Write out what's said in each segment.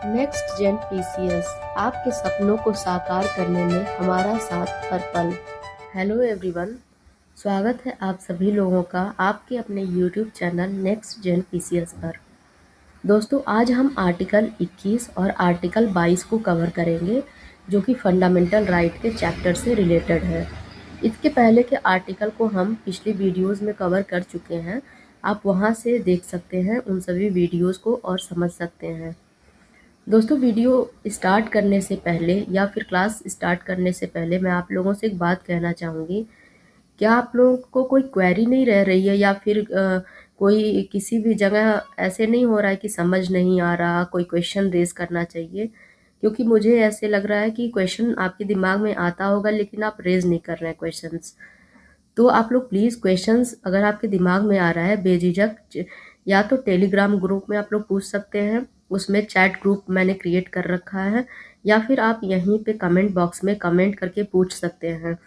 Next gen PCS आपके सपनों को साकार करने में हमारा साथ हर पल। हेलो एवरीवन, स्वागत है आप सभी लोगों का आपके अपने YouTube channel next gen PCS पर। दोस्तों, आज हम आर्टिकल 21 और आर्टिकल 22 को कवर करेंगे, जो कि फंडामेंटल राइट के चैप्टर से रिलेटेड है। इसके पहले के आर्टिकल को हम पिछली वीडियोस में कवर कर चुके हैं। आप वहां से देख सकते हैं उन सभी वीडियोस को और समझ सकते हैं। दोस्तों, वीडियो स्टार्ट करने से पहले या फिर क्लास स्टार्ट करने से पहले मैं आप लोगों से एक बात कहना चाहूँगी। क्या आप लोगों को कोई क्वेरी नहीं रह रही है, या फिर कोई किसी भी जगह ऐसे नहीं हो रहा है कि समझ नहीं आ रहा, कोई क्वेश्चन रेज करना चाहिए? क्योंकि मुझे ऐसे लग रहा है कि क्वेश्चन आपके दिमाग में आता होगा, लेकिन आप रेज नहीं कर रहे हैं क्वेश्चंस। तो आप लोग प्लीज़ क्वेश्चंस अगर आपके दिमाग में आ रहा है, बेझिझक या तो टेलीग्राम ग्रुप में आप लोग पूछ सकते हैं, उसमें चैट ग्रुप मैंने क्रिएट कर रखा है, या फिर आप यहीं पे कमेंट बॉक्स में कमेंट करके पूछ सकते हैं।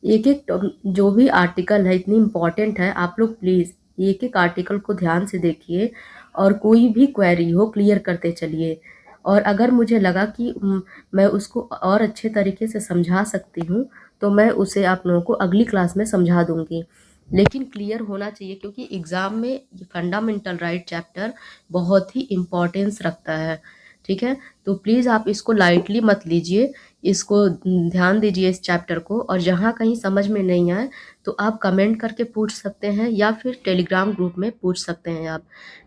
एक एक जो भी आर्टिकल है इतनी इम्पॉर्टेंट है, आप लोग प्लीज़ एक एक आर्टिकल को ध्यान से देखिए, और कोई भी क्वेरी हो क्लियर करते चलिए। और अगर मुझे लगा कि मैं उसको और अच्छे तरीके से समझा सकती हूँ, तो मैं उसे आप लोगों को अगली क्लास में समझा दूंगी। लेकिन क्लियर होना चाहिए, क्योंकि एग्ज़ाम में ये फंडामेंटल राइट चैप्टर बहुत ही इम्पोर्टेंस रखता है। ठीक है, तो प्लीज़ आप इसको लाइटली मत लीजिए, इसको ध्यान दीजिए इस चैप्टर को। और जहाँ कहीं समझ में नहीं आए तो आप कमेंट करके पूछ सकते हैं, या फिर टेलीग्राम ग्रुप में पूछ सकते हैं आप।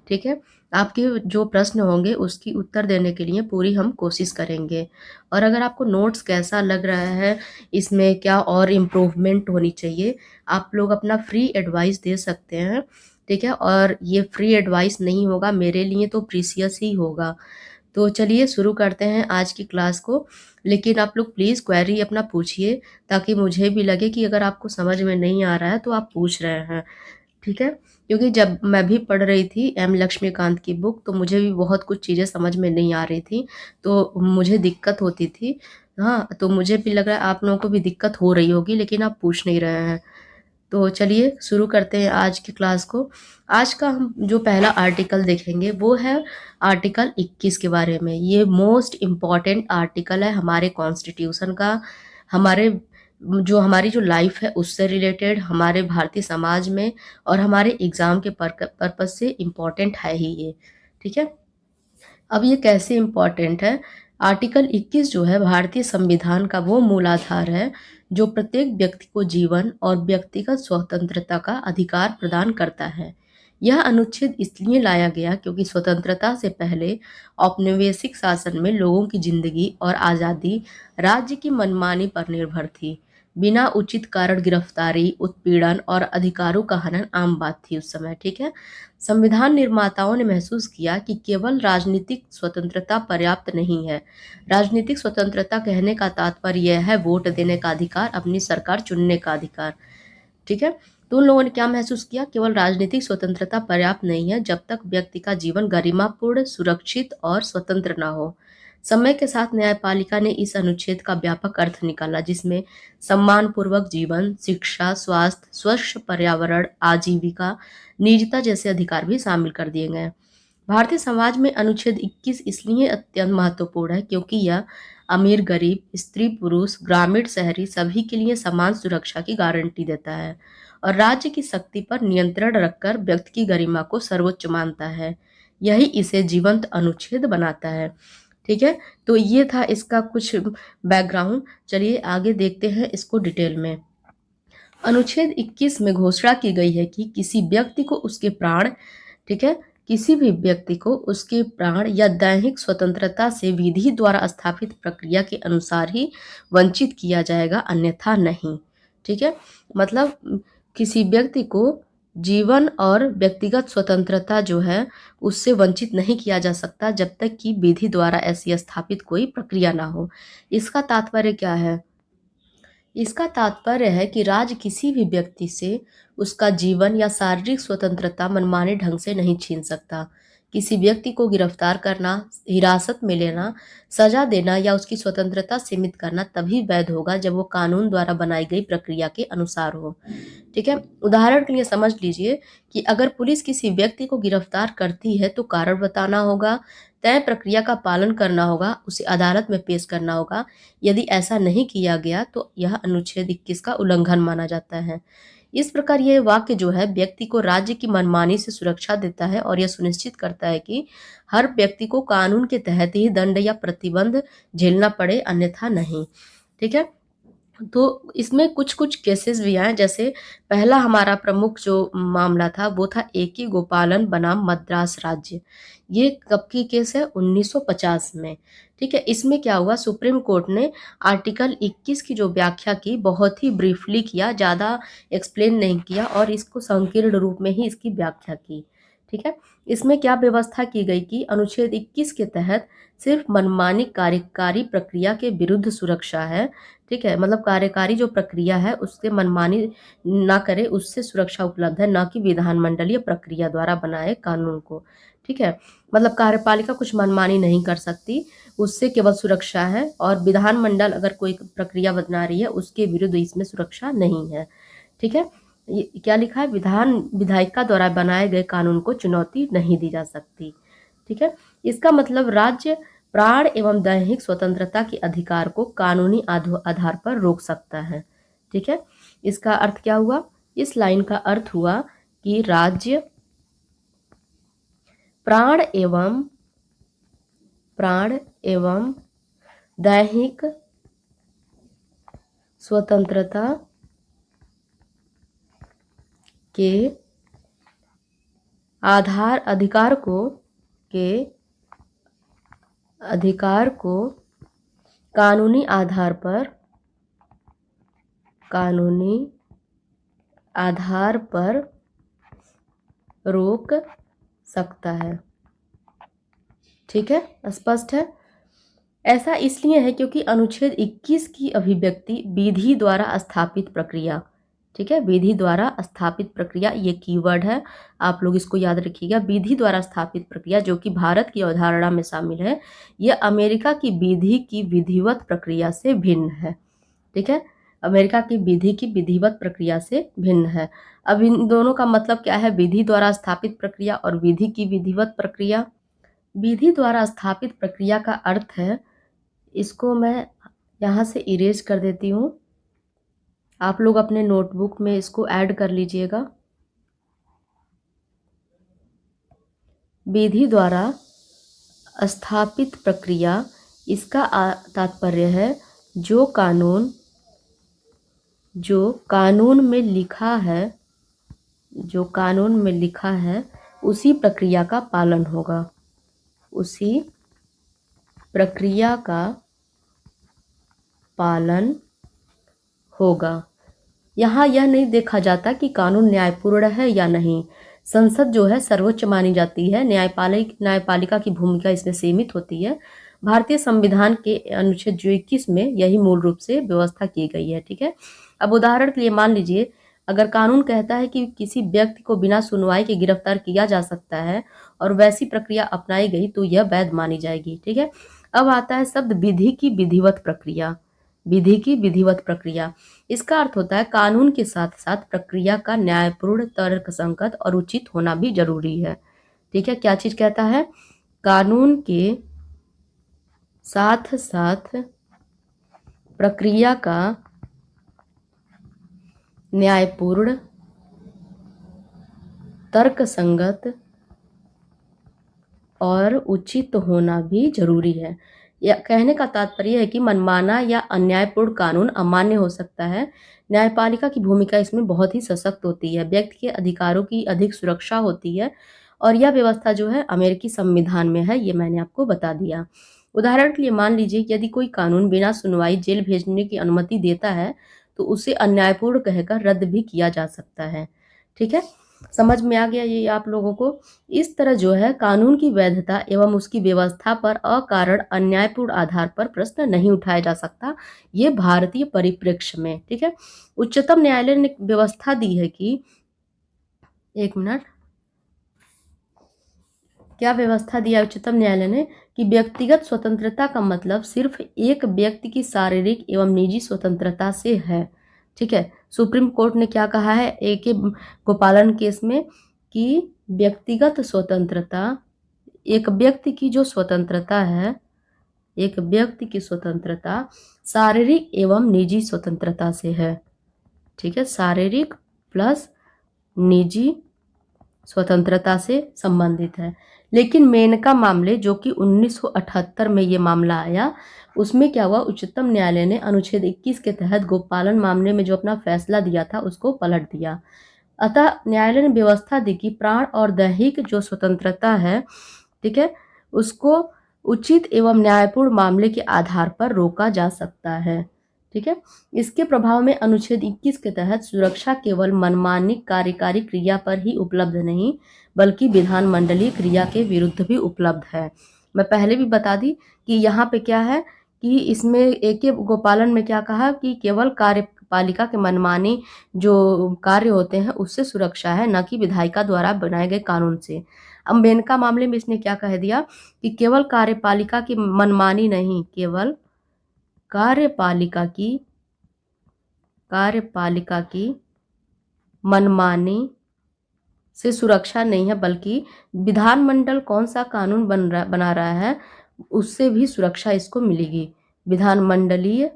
ठीक है, आपके जो प्रश्न होंगे उसकी उत्तर देने के लिए पूरी हम कोशिश करेंगे। और अगर आपको नोट्स कैसा लग रहा है, इसमें क्या और इम्प्रूवमेंट होनी चाहिए, आप लोग अपना फ्री एडवाइस दे सकते हैं। ठीक है, और ये फ्री एडवाइस नहीं होगा, मेरे लिए तो प्रीसियस ही होगा। तो चलिए शुरू करते हैं आज की क्लास को। लेकिन आप लोग प्लीज़ क्वेरी अपना पूछिए, ताकि मुझे भी लगे कि अगर आपको समझ में नहीं आ रहा है तो आप पूछ रहे हैं। ठीक है, क्योंकि जब मैं भी पढ़ रही थी एम लक्ष्मीकांत की बुक, तो मुझे भी बहुत कुछ चीज़ें समझ में नहीं आ रही थी, तो मुझे दिक्कत होती थी। हाँ, तो मुझे भी लग रहा है आप लोगों को भी दिक्कत हो रही होगी, लेकिन आप पूछ नहीं रहे हैं। तो चलिए शुरू करते हैं आज की क्लास को। आज का हम जो पहला आर्टिकल देखेंगे वो है आर्टिकल 21 के बारे में। ये मोस्ट इम्पॉर्टेंट आर्टिकल है हमारे कॉन्स्टिट्यूशन का, हमारे हमारी जो लाइफ है उससे रिलेटेड, हमारे भारतीय समाज में और हमारे एग्जाम के पर्पज से इम्पॉर्टेंट है ही ये। ठीक है, अब ये कैसे इम्पॉर्टेंट है? आर्टिकल 21 जो है भारतीय संविधान का वो मूलाधार है जो प्रत्येक व्यक्ति को जीवन और व्यक्तिगत स्वतंत्रता का अधिकार प्रदान करता है। यह अनुच्छेद इसलिए लाया गया क्योंकि स्वतंत्रता से पहले औपनिवेशिक शासन में लोगों की जिंदगी और आज़ादी राज्य की मनमानी पर निर्भर थी। बिना उचित कारण गिरफ्तारी, उत्पीड़न और अधिकारों का हनन आम बात थी उस समय। ठीक है, संविधान निर्माताओं ने महसूस किया कि केवल राजनीतिक स्वतंत्रता पर्याप्त नहीं है। राजनीतिक स्वतंत्रता कहने का तात्पर्य यह है वोट देने का अधिकार, अपनी सरकार चुनने का अधिकार। ठीक है, तो उन लोगों ने क्या महसूस किया? केवल राजनीतिक स्वतंत्रता पर्याप्त नहीं है जब तक व्यक्ति का जीवन गरिमापूर्ण, सुरक्षित और स्वतंत्र न हो। समय के साथ न्यायपालिका ने इस अनुच्छेद का व्यापक अर्थ निकाला, जिसमें सम्मानपूर्वक जीवन, शिक्षा, स्वास्थ्य, स्वच्छ पर्यावरण, आजीविका, निजता जैसे अधिकार भी शामिल कर दिए गए। भारतीय समाज में अनुच्छेद 21 इसलिए अत्यंत महत्वपूर्ण है क्योंकि यह अमीर गरीब, स्त्री पुरुष, ग्रामीण शहरी सभी के लिए समान सुरक्षा की गारंटी देता है, और राज्य की शक्ति पर नियंत्रण रखकर व्यक्ति की गरिमा को सर्वोच्च मानता है। यही इसे जीवंत अनुच्छेद बनाता है। ठीक है, तो ये था इसका कुछ बैकग्राउंड। चलिए आगे देखते हैं इसको डिटेल में। अनुच्छेद 21 में घोषणा की गई है कि किसी व्यक्ति को उसके प्राण, ठीक है, किसी भी व्यक्ति को उसके प्राण या दैहिक स्वतंत्रता से विधि द्वारा स्थापित प्रक्रिया के अनुसार ही वंचित किया जाएगा, अन्यथा नहीं। ठीक है, मतलब किसी व्यक्ति को जीवन और व्यक्तिगत स्वतंत्रता जो है उससे वंचित नहीं किया जा सकता जब तक कि विधि द्वारा ऐसी स्थापित कोई प्रक्रिया ना हो। इसका तात्पर्य क्या है? इसका तात्पर्य है कि राज्य किसी भी व्यक्ति से उसका जीवन या शारीरिक स्वतंत्रता मनमाने ढंग से नहीं छीन सकता। किसी व्यक्ति को गिरफ्तार करना, हिरासत में लेना, सजा देना या उसकी स्वतंत्रता सीमित करना तभी वैध होगा जब वो कानून द्वारा बनाई गई प्रक्रिया के अनुसार हो। ठीक है। उदाहरण के लिए समझ लीजिए कि अगर पुलिस किसी व्यक्ति को गिरफ्तार करती है तो कारण बताना होगा, तय प्रक्रिया का पालन करना होगा, उसे अदालत में पेश करना होगा। यदि ऐसा नहीं किया गया तो यह अनुच्छेद 21 का उल्लंघन माना जाता है। इस प्रकार यह वाक्य जो है व्यक्ति को राज्य की मनमानी से सुरक्षा देता है और यह सुनिश्चित करता है कि हर व्यक्ति को कानून के तहत ही दंड या प्रतिबंध झेलना पड़े, अन्यथा नहीं। ठीक है। तो इसमें कुछ कुछ केसेस भी आए, जैसे पहला हमारा प्रमुख जो मामला था वो था A.K. गोपालन बनाम मद्रास राज्य। ये कब की केस है? 1950 में। ठीक है। इसमें क्या हुआ, सुप्रीम कोर्ट ने आर्टिकल 21 की जो व्याख्या की बहुत ही ब्रीफली किया, ज़्यादा एक्सप्लेन नहीं किया और इसको संकीर्ण रूप में ही इसकी व्याख्या की। ठीक है। इसमें क्या व्यवस्था की गई कि अनुच्छेद 21 के तहत सिर्फ मनमानी कार्यकारी प्रक्रिया के विरुद्ध सुरक्षा है। ठीक है। मतलब कार्यकारी जो प्रक्रिया है उससे मनमानी ना करे, उससे सुरक्षा उपलब्ध है, न कि विधानमंडलीय प्रक्रिया द्वारा बनाए कानून को। ठीक है। मतलब कार्यपालिका कुछ मनमानी नहीं कर सकती, उससे केवल सुरक्षा है, और विधानमंडल अगर कोई प्रक्रिया बना रही है उसके विरुद्ध इसमें सुरक्षा नहीं है। ठीक है। ये क्या लिखा है, विधायिका द्वारा बनाए गए कानून को चुनौती नहीं दी जा सकती। ठीक है। इसका मतलब राज्य प्राण एवं दैहिक स्वतंत्रता के अधिकार को कानूनी आधार पर रोक सकता है। ठीक है। इसका अर्थ क्या हुआ, इस लाइन का अर्थ हुआ कि राज्य प्राण एवं दैहिक स्वतंत्रता के अधिकार को कानूनी आधार पर रोक सकता है। ठीक है। स्पष्ट है। ऐसा इसलिए है क्योंकि अनुच्छेद 21 की अभिव्यक्ति विधि द्वारा स्थापित प्रक्रिया, ठीक है, विधि द्वारा स्थापित प्रक्रिया, ये कीवर्ड है, आप लोग इसको याद रखिएगा। विधि द्वारा स्थापित प्रक्रिया जो कि भारत की अवधारणा में शामिल है, यह अमेरिका की विधि की विधिवत प्रक्रिया से भिन्न है। ठीक है। अमेरिका की विधि की विधिवत प्रक्रिया से भिन्न है। अब इन दोनों का मतलब क्या है, विधि द्वारा स्थापित प्रक्रिया और विधि की विधिवत प्रक्रिया। विधि द्वारा स्थापित प्रक्रिया का अर्थ है, इसको मैं यहाँ से इरेज कर देती हूँ, आप लोग अपने नोटबुक में इसको ऐड कर लीजिएगा। विधि द्वारा स्थापित प्रक्रिया, इसका तात्पर्य है जो कानून में लिखा है उसी प्रक्रिया का पालन होगा, उसी प्रक्रिया का पालन होगा। यहाँ यह नहीं देखा जाता कि कानून न्यायपूर्ण है या नहीं। संसद जो है सर्वोच्च मानी जाती है, न्यायपालिका की भूमिका इसमें सीमित होती है। भारतीय संविधान के अनुच्छेद 21 में यही मूल रूप से व्यवस्था की गई है। ठीक है। अब उदाहरण के लिए मान लीजिए, अगर कानून कहता है कि किसी व्यक्ति को बिना सुनवाई के गिरफ्तार किया जा सकता है और वैसी प्रक्रिया अपनाई गई तो यह वैध मानी जाएगी। ठीक है। अब आता है शब्द विधि की विधिवत प्रक्रिया। विधि की विधिवत प्रक्रिया, इसका अर्थ होता है कानून के साथ साथ प्रक्रिया का न्यायपूर्ण, तर्कसंगत और उचित होना भी जरूरी है। ठीक है। क्या चीज कहता है, कानून के साथ साथ प्रक्रिया का न्यायपूर्ण, तर्कसंगत और उचित होना भी जरूरी है। यह कहने का तात्पर्य है कि मनमाना या अन्यायपूर्ण कानून अमान्य हो सकता है। न्यायपालिका की भूमिका इसमें बहुत ही सशक्त होती है, व्यक्ति के अधिकारों की अधिक सुरक्षा होती है, और यह व्यवस्था जो है अमेरिकी संविधान में है, ये मैंने आपको बता दिया। उदाहरण के लिए मान लीजिए, यदि कोई कानून बिना सुनवाई जेल भेजने की अनुमति देता है तो उसे अन्यायपूर्ण कहकर रद्द भी किया जा सकता है। ठीक है। समझ में आ गया ये आप लोगों को। इस तरह जो है कानून की वैधता एवं उसकी व्यवस्था पर अकारण अन्यायपूर्ण आधार पर प्रश्न नहीं उठाया जा सकता, ये भारतीय परिप्रेक्ष्य में। ठीक है। उच्चतम न्यायालय ने व्यवस्था दी है कि, एक मिनट, क्या व्यवस्था दिया उच्चतम न्यायालय ने कि व्यक्तिगत स्वतंत्रता का मतलब सिर्फ एक व्यक्ति की शारीरिक एवं निजी स्वतंत्रता से है। ठीक है, सुप्रीम कोर्ट ने क्या कहा है ए के गोपालन केस में कि व्यक्तिगत स्वतंत्रता, एक व्यक्ति की जो स्वतंत्रता है, एक व्यक्ति की स्वतंत्रता शारीरिक एवं निजी स्वतंत्रता से है। ठीक है, शारीरिक प्लस निजी स्वतंत्रता से संबंधित है। लेकिन मेनका मामले जो कि 1978 में ये मामला आया, उसमें क्या हुआ, उच्चतम न्यायालय ने अनुच्छेद 21 के तहत गोपालन मामले में जो अपना फैसला दिया था उसको पलट दिया। अतः न्यायालय ने व्यवस्था दी कि प्राण और दैहिक जो स्वतंत्रता है, ठीक है, उसको उचित एवं न्यायपूर्ण मामले के आधार पर रोका जा सकता है। ठीक है, इसके प्रभाव में अनुच्छेद 21 के तहत सुरक्षा केवल मनमानी कार्यकारी क्रिया पर ही उपलब्ध नहीं बल्कि विधानमंडलीय क्रिया के विरुद्ध भी उपलब्ध है। मैं पहले भी बता दी कि यहाँ पे क्या है कि इसमें एक गोपालन में क्या कहा कि केवल कार्यपालिका के मनमानी जो कार्य होते हैं उससे सुरक्षा है, न कि विधायिका द्वारा बनाए गए कानून से। अब मेनका मामले में इसने क्या कह दिया कि केवल कार्यपालिका की मनमानी नहीं, केवल कार्यपालिका की मनमानी से सुरक्षा नहीं है बल्कि विधानमंडल कौन सा कानून बना रहा है उससे भी सुरक्षा इसको मिलेगी, विधानमंडलीय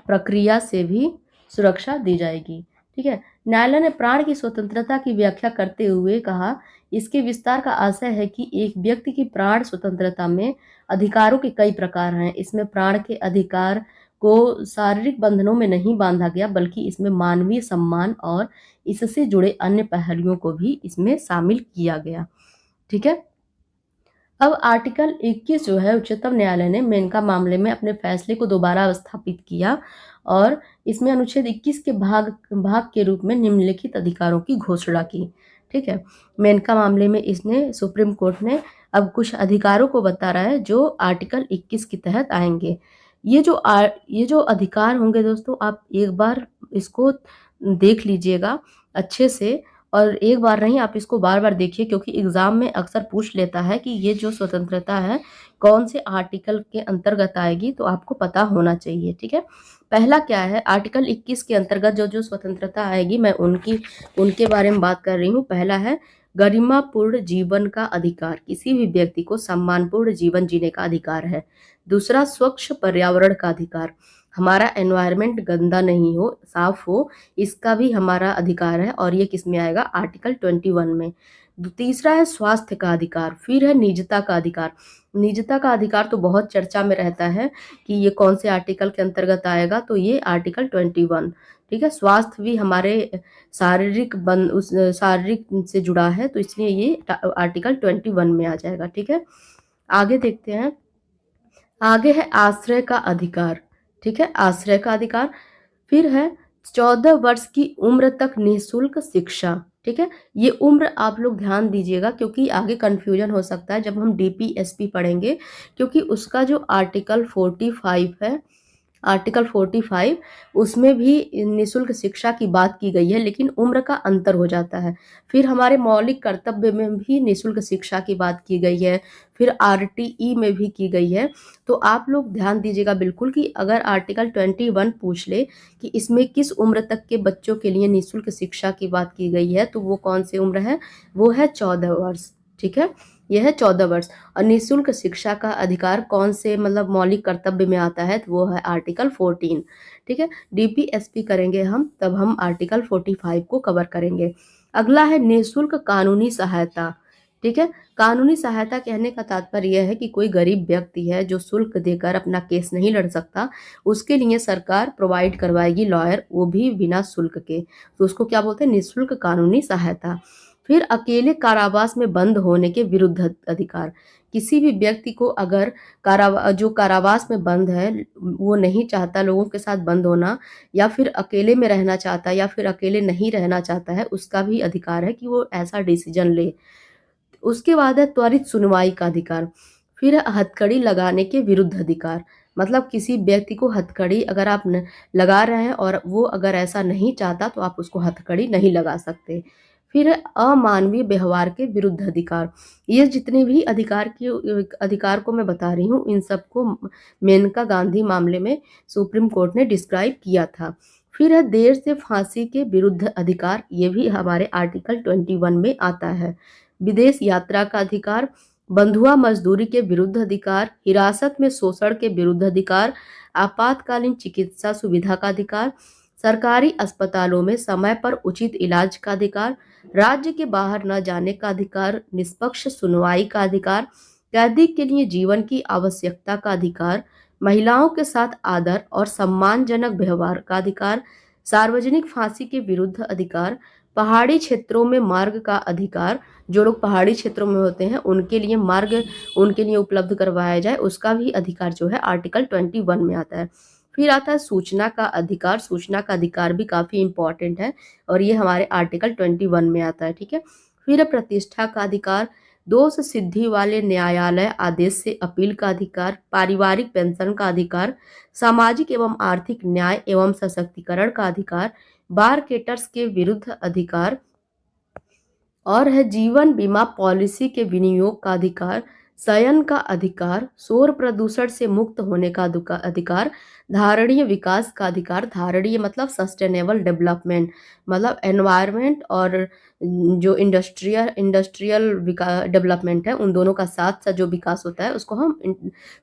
प्रक्रिया से भी सुरक्षा दी जाएगी। ठीक है, न्यायालय ने प्राण की स्वतंत्रता की व्याख्या करते हुए कहा, इसके विस्तार का आशय है कि एक व्यक्ति की प्राण स्वतंत्रता में अधिकारों के कई प्रकार हैं। इसमें प्राण के अधिकार को शारीरिक बंधनों में नहीं बांधा गया बल्कि इसमें मानवीय सम्मान और इससे जुड़े अन्य पहलुओं को भी इसमें शामिल किया गया। ठीक है, अब आर्टिकल 21 जो है उच्चतम न्यायालय ने मेनका मामले में अपने फैसले को दोबारा स्थापित किया और इसमें अनुच्छेद 21 के भाग के रूप में निम्नलिखित अधिकारों की घोषणा की। ठीक है, मेनका मामले में इसने सुप्रीम कोर्ट ने अब कुछ अधिकारों को बता रहा है जो आर्टिकल 21 के तहत आएंगे। ये जो अधिकार होंगे दोस्तों, आप एक बार इसको देख लीजिएगा अच्छे से, और एक बार नहीं आप इसको बार बार देखिए क्योंकि एग्जाम में अक्सर पूछ लेता है कि ये जो स्वतंत्रता है कौन से आर्टिकल के अंतर्गत आएगी, तो आपको पता होना चाहिए। ठीक है, पहला क्या है, आर्टिकल 21 के अंतर्गत जो जो स्वतंत्रता आएगी मैं उनके बारे में बात कर रही हूँ। पहला है गरिमापूर्ण जीवन का अधिकार, किसी भी व्यक्ति को सम्मानपूर्ण जीवन जीने का अधिकार है। दूसरा, स्वच्छ पर्यावरण का अधिकार, हमारा एनवायरनमेंट गंदा नहीं हो, साफ हो, इसका भी हमारा अधिकार है और ये किस में आएगा, आर्टिकल 21 में। तीसरा है स्वास्थ्य का अधिकार। फिर है निजता का अधिकार। निजता का अधिकार तो बहुत चर्चा में रहता है कि ये कौन से आर्टिकल के अंतर्गत आएगा, तो ये आर्टिकल 21। ठीक है, स्वास्थ्य भी हमारे शारीरिक से जुड़ा है तो इसलिए ये आर्टिकल 21 में आ जाएगा। ठीक है, आगे देखते हैं। आगे है आश्रय का अधिकार। ठीक है, आश्रय का अधिकार। फिर है 14 वर्ष की उम्र तक निःशुल्क शिक्षा। ठीक है, ये उम्र आप लोग ध्यान दीजिएगा क्योंकि आगे कंफ्यूजन हो सकता है जब हम डीपीएसपी पढ़ेंगे, क्योंकि उसका जो आर्टिकल 45 है, आर्टिकल 45 उसमें भी निःशुल्क शिक्षा की बात की गई है लेकिन उम्र का अंतर हो जाता है। फिर हमारे मौलिक कर्तव्य में भी निःशुल्क शिक्षा की बात की गई है, फिर आरटीई में भी की गई है। तो आप लोग ध्यान दीजिएगा बिल्कुल कि अगर आर्टिकल 21 पूछ ले कि इसमें किस उम्र तक के बच्चों के लिए निःशुल्क शिक्षा की बात की गई है तो वो कौन सी उम्र है, वो है 14 वर्ष। ठीक है, यह है 14 वर्ष। और निःशुल्क शिक्षा का अधिकार कौन से मतलब मौलिक कर्तव्य में आता है, तो वो है आर्टिकल 14। ठीक है, डीपीएसपी करेंगे हम तब हम आर्टिकल 45 को कवर करेंगे। अगला है निःशुल्क कानूनी सहायता। ठीक है, कानूनी सहायता कहने का तात्पर्य यह है कि कोई गरीब व्यक्ति है जो शुल्क देकर अपना केस नहीं लड़ सकता, उसके लिए सरकार प्रोवाइड करवाएगी लॉयर, वो भी बिना शुल्क के, तो उसको क्या बोलते हैं, निःशुल्क कानूनी सहायता। फिर अकेले कारावास में बंद होने के विरुद्ध अधिकार। किसी भी व्यक्ति को अगर जो कारावास में बंद है वो नहीं चाहता लोगों के साथ बंद होना, या फिर अकेले में रहना चाहता है या फिर अकेले नहीं रहना चाहता है, उसका भी अधिकार है कि वो ऐसा डिसीजन ले। उसके बाद है त्वरित सुनवाई का अधिकार। फिर है हथकड़ी लगाने के विरुद्ध अधिकार, मतलब किसी व्यक्ति को हथकड़ी अगर आप लगा रहे हैं और वो अगर ऐसा नहीं चाहता तो आप उसको हथकड़ी नहीं लगा सकते। फिर है अमानवीय व्यवहार के विरुद्ध अधिकार। ये जितने भी अधिकार को मैं बता रही हूँ, इन सबको मेनका गांधी मामले में सुप्रीम कोर्ट ने डिस्क्राइब किया था। फिर है देर से फांसी के विरुद्ध अधिकार, ये भी हमारे आर्टिकल 21 में आता है। विदेश यात्रा का अधिकार, बंधुआ मजदूरी के विरुद्ध अधिकार, हिरासत में शोषण के विरुद्ध अधिकार, आपातकालीन चिकित्सा सुविधा का अधिकार, सरकारी अस्पतालों में समय पर उचित इलाज का अधिकार, राज्य के बाहर न जाने का अधिकार, निष्पक्ष सुनवाई का अधिकार, कैदी के लिए जीवन की आवश्यकता का अधिकार, महिलाओं के साथ आदर और सम्मानजनक व्यवहार का अधिकार, सार्वजनिक फांसी के विरुद्ध अधिकार, पहाड़ी क्षेत्रों में मार्ग का अधिकार, जो लोग पहाड़ी क्षेत्रों में होते हैं उनके लिए मार्ग उनके लिए उपलब्ध करवाया जाए, उसका भी अधिकार जो है आर्टिकल 21 में आता है। फिर आता है सूचना का अधिकार। सूचना का अधिकार भी काफी इंपॉर्टेंट है और ये हमारे आर्टिकल 21 में आता है, ठीक है। फिर है प्रतिष्ठा का अधिकार, दोष सिद्धि वाले न्यायालय आदेश से अपील का अधिकार, पारिवारिक पेंशन का अधिकार, सामाजिक एवं आर्थिक न्याय एवं सशक्तिकरण का अधिकार, बारकेटर्स के विरुद्ध अधिकार, और है जीवन बीमा पॉलिसी के विनियोग का अधिकार, शयन का अधिकार, शोर प्रदूषण से मुक्त होने का अधिकार, धारणीय विकास का अधिकार। धारणीय मतलब सस्टेनेबल डेवलपमेंट, मतलब एनवायरनमेंट और जो इंडस्ट्रियल डेवलपमेंट है, उन दोनों का साथ साथ जो विकास होता है उसको हम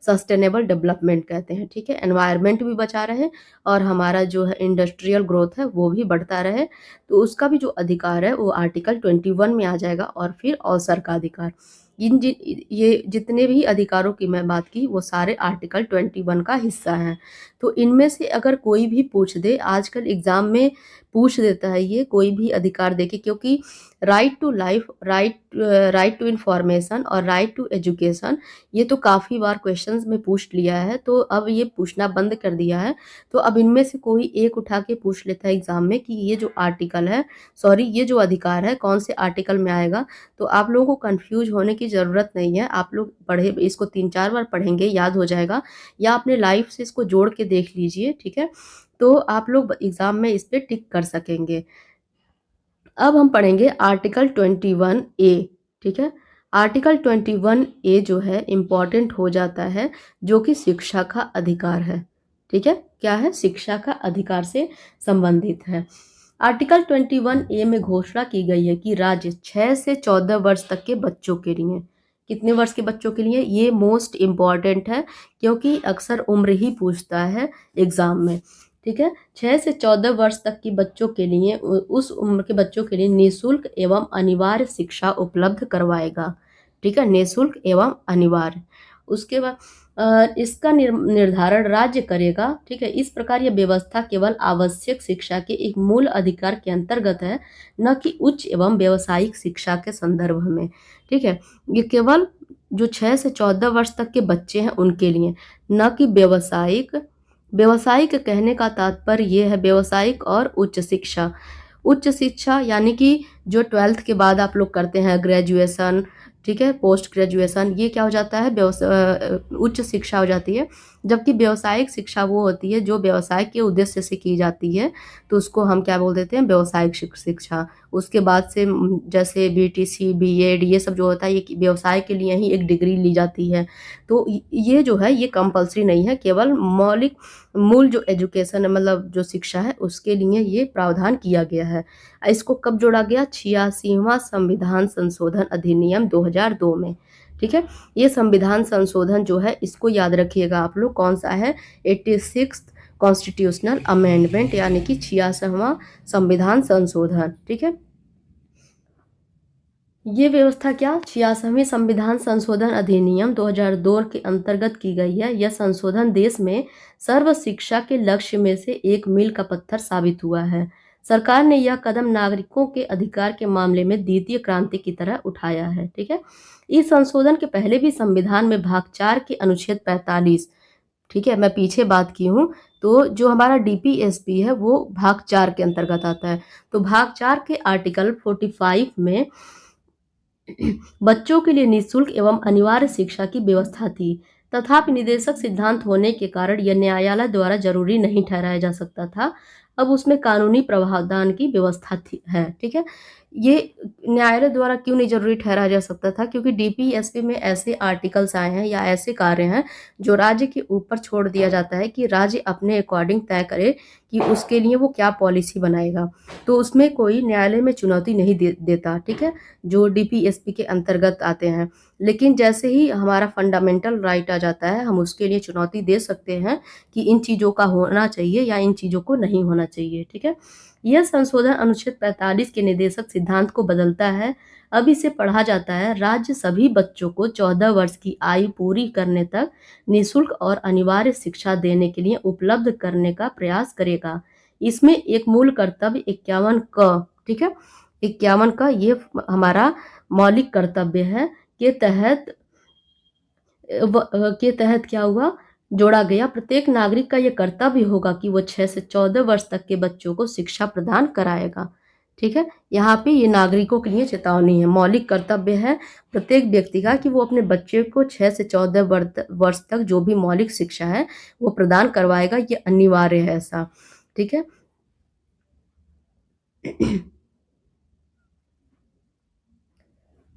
सस्टेनेबल डेवलपमेंट कहते हैं, ठीक है। एनवायरनमेंट भी बचा रहे और हमारा जो है इंडस्ट्रियल ग्रोथ है वो भी बढ़ता रहे, तो उसका भी जो अधिकार है वो आर्टिकल 21 में आ जाएगा। और फिर अवसर का अधिकार, ये जितने भी अधिकारों की मैं बात की वो सारे आर्टिकल 21 का हिस्सा हैं। तो इनमें से अगर कोई भी पूछ दे, आजकल एग्जाम में पूछ देता है ये कोई भी अधिकार देके, क्योंकि right to life, right to information और राइट टू एजुकेशन, ये तो काफ़ी बार क्वेश्चंस में पूछ लिया है, तो अब ये पूछना बंद कर दिया है। तो अब इनमें से कोई एक उठा के पूछ लेता है एग्जाम में कि ये जो आर्टिकल है, सॉरी ये जो अधिकार है कौन से आर्टिकल में आएगा। तो आप लोगों को कंफ्यूज होने की ज़रूरत नहीं है, आप लोग पढ़े इसको 3-4 बार पढ़ेंगे, याद हो जाएगा, या अपने लाइफ से इसको जोड़ के देख लीजिए, ठीक है। तो आप लोग एग्जाम में इस पर टिक कर सकेंगे। अब हम पढ़ेंगे आर्टिकल 21A, ठीक है। आर्टिकल 21A जो है इम्पॉर्टेंट हो जाता है, जो कि शिक्षा का अधिकार है, ठीक है। क्या है? शिक्षा का अधिकार से संबंधित है। आर्टिकल 21A में घोषणा की गई है कि राज्य 6 से 14 वर्ष तक के बच्चों के लिए, कितने वर्ष के बच्चों के लिए, ये मोस्ट इम्पॉर्टेंट है क्योंकि अक्सर उम्र ही पूछता है एग्जाम में, ठीक है। 6 से 14 वर्ष तक के बच्चों के लिए, उस उम्र के बच्चों के लिए निःशुल्क एवं अनिवार्य शिक्षा उपलब्ध करवाएगा, ठीक है, निःशुल्क एवं अनिवार्य। उसके बाद इसका निर्धारण राज्य करेगा, ठीक है। इस प्रकार यह व्यवस्था केवल आवश्यक शिक्षा के एक मूल अधिकार के अंतर्गत है, न कि उच्च एवं व्यावसायिक शिक्षा के संदर्भ में, ठीक है। ये केवल जो 6 से 14 वर्ष तक के बच्चे हैं उनके लिए, न कि व्यावसायिक। व्यावसायिक कहने का तात्पर्य ये है व्यावसायिक और उच्च शिक्षा। उच्च शिक्षा यानी कि जो 12th के बाद आप लोग करते हैं ग्रेजुएशन, ठीक है, पोस्ट ग्रेजुएशन, ये क्या हो जाता है, उच्च शिक्षा हो जाती है। जबकि व्यावसायिक शिक्षा वो होती है जो व्यवसाय के उद्देश्य से की जाती है, तो उसको हम क्या बोल देते हैं, व्यावसायिक शिक्षा। उसके बाद से जैसे BTC B.Ed ये सब जो होता है ये व्यवसाय के लिए ही एक डिग्री ली जाती है। तो ये जो है ये कंपलसरी नहीं है, केवल मौलिक मूल जो एजुकेशन है, मतलब जो शिक्षा है उसके लिए ये प्रावधान किया गया है। इसको कब जोड़ा गया? 86वां संविधान संशोधन अधिनियम 2002 में, ठीक है। ये संविधान संशोधन जो है इसको याद रखिएगा आप लोग, कौन सा है, 86th कॉन्स्टिट्यूशनल अमेंडमेंट, यानी कि 86वां संविधान संशोधन, ठीक है। ये व्यवस्था क्या 86वें संविधान संशोधन अधिनियम 2002 के अंतर्गत की गई है। यह संशोधन देश में सर्व शिक्षा के लक्ष्य में से एक मील का पत्थर साबित हुआ है। सरकार ने यह कदम नागरिकों के अधिकार के मामले में द्वितीय क्रांति की तरह उठाया है, ठीक है। इस संशोधन के पहले भी संविधान में भाग 4 के अनुच्छेद 45, ठीक है, मैं पीछे बात की हूँ, तो जो हमारा DPSP है वो भाग 4 के अंतर्गत आता है। तो भाग 4 के आर्टिकल 45 में बच्चों के लिए निःशुल्क एवं अनिवार्य शिक्षा की व्यवस्था थी। तथापि निदेशक सिद्धांत होने के कारण यह न्यायालय द्वारा जरूरी नहीं ठहराया जा सकता था। अब उसमें कानूनी प्रावधान की व्यवस्था है, ठीक है। ये न्यायालय द्वारा क्यों नहीं जरूरी ठहराया जा सकता था, क्योंकि डीपीएसपी में ऐसे आर्टिकल्स आए हैं या ऐसे कार्य हैं जो राज्य के ऊपर छोड़ दिया जाता है कि राज्य अपने अकॉर्डिंग तय करे कि उसके लिए वो क्या पॉलिसी बनाएगा। तो उसमें कोई न्यायालय में चुनौती नहीं देता, ठीक है, जो डीपीएसपी के अंतर्गत आते हैं। लेकिन जैसे ही हमारा फंडामेंटल राइट आ जाता है, हम उसके लिए चुनौती दे सकते हैं कि इन चीज़ों का होना चाहिए या इन चीज़ों को नहीं होना चाहिए, ठीक है। यह संशोधन अनुच्छेद 45 के निर्देशक सिद्धांत को बदलता है। अब इसे पढ़ा जाता है, राज्य सभी बच्चों को 14 वर्ष की आयु पूरी करने तक निःशुल्क और अनिवार्य शिक्षा देने के लिए उपलब्ध करने का प्रयास करेगा। इसमें एक मूल कर्तव्य 51 क, ठीक है, 51 का ये हमारा मौलिक कर्तव्य है के तहत क्या हुआ, जोड़ा गया। प्रत्येक नागरिक का यह कर्तव्य होगा कि वो 6 से 14 वर्ष तक के बच्चों को शिक्षा प्रदान कराएगा, ठीक है। यहाँ पे ये नागरिकों के लिए चेतावनी है, मौलिक कर्तव्य है प्रत्येक व्यक्ति का कि वो अपने बच्चे को 6 से 14 वर्ष तक जो भी मौलिक शिक्षा है वो प्रदान करवाएगा, ये अनिवार्य है ऐसा, ठीक है।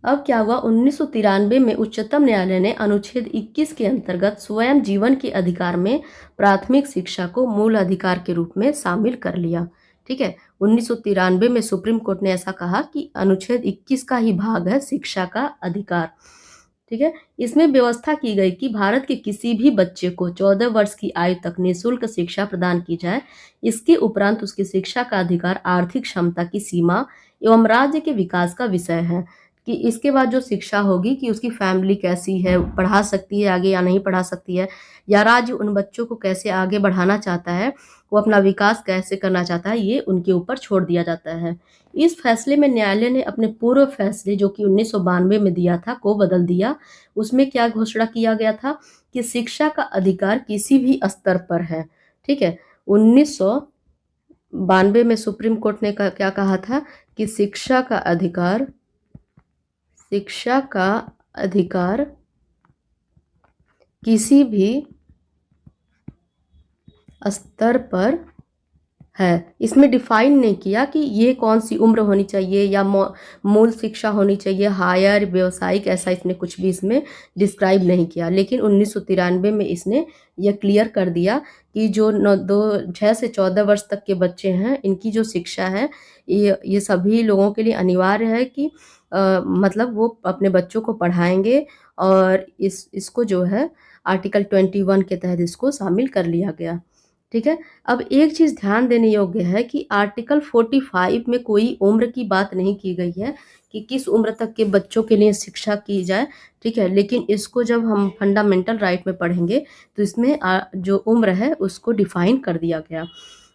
अब क्या हुआ, 1993 में उच्चतम न्यायालय ने अनुच्छेद 21 के अंतर्गत स्वयं जीवन के अधिकार में प्राथमिक शिक्षा को मूल अधिकार के रूप में शामिल कर लिया, ठीक है। 1993 में सुप्रीम कोर्ट ने ऐसा कहा कि अनुच्छेद 21 का ही भाग है शिक्षा का अधिकार, ठीक है। इसमें व्यवस्था की गई कि भारत के किसी भी बच्चे को 14 वर्ष की आयु तक निःशुल्क शिक्षा प्रदान की जाए। इसके उपरांत उसकी शिक्षा का अधिकार आर्थिक क्षमता की सीमा एवं राज्य के विकास का विषय है, कि इसके बाद जो शिक्षा होगी कि उसकी फैमिली कैसी है, पढ़ा सकती है आगे या नहीं पढ़ा सकती है, या राज्य उन बच्चों को कैसे आगे बढ़ाना चाहता है, वो अपना विकास कैसे करना चाहता है, ये उनके ऊपर छोड़ दिया जाता है। इस फैसले में न्यायालय ने अपने पूर्व फैसले जो कि 1992 में दिया था को बदल दिया। उसमें क्या घोषणा किया गया था कि शिक्षा का अधिकार किसी भी स्तर पर है, ठीक है। 1992 में सुप्रीम कोर्ट ने क्या कहा था कि शिक्षा का अधिकार किसी भी स्तर पर है। इसमें डिफाइन नहीं किया कि ये कौन सी उम्र होनी चाहिए या मूल शिक्षा होनी चाहिए, हायर, व्यावसायिक, ऐसा इसने कुछ भी इसमें डिस्क्राइब नहीं किया। लेकिन 1993 में इसने यह क्लियर कर दिया कि जो 6 से 14 वर्ष तक के बच्चे हैं, इनकी जो शिक्षा है ये सभी लोगों के लिए अनिवार्य है कि मतलब वो अपने बच्चों को पढ़ाएंगे, और इसको जो है आर्टिकल 21 के तहत इसको शामिल कर लिया गया, ठीक है। अब एक चीज़ ध्यान देने योग्य है कि आर्टिकल 45 में कोई उम्र की बात नहीं की गई है कि किस उम्र तक के बच्चों के लिए शिक्षा की जाए, ठीक है। लेकिन इसको जब हम फंडामेंटल राइट में पढ़ेंगे तो इसमें जो उम्र है उसको डिफाइन कर दिया गया।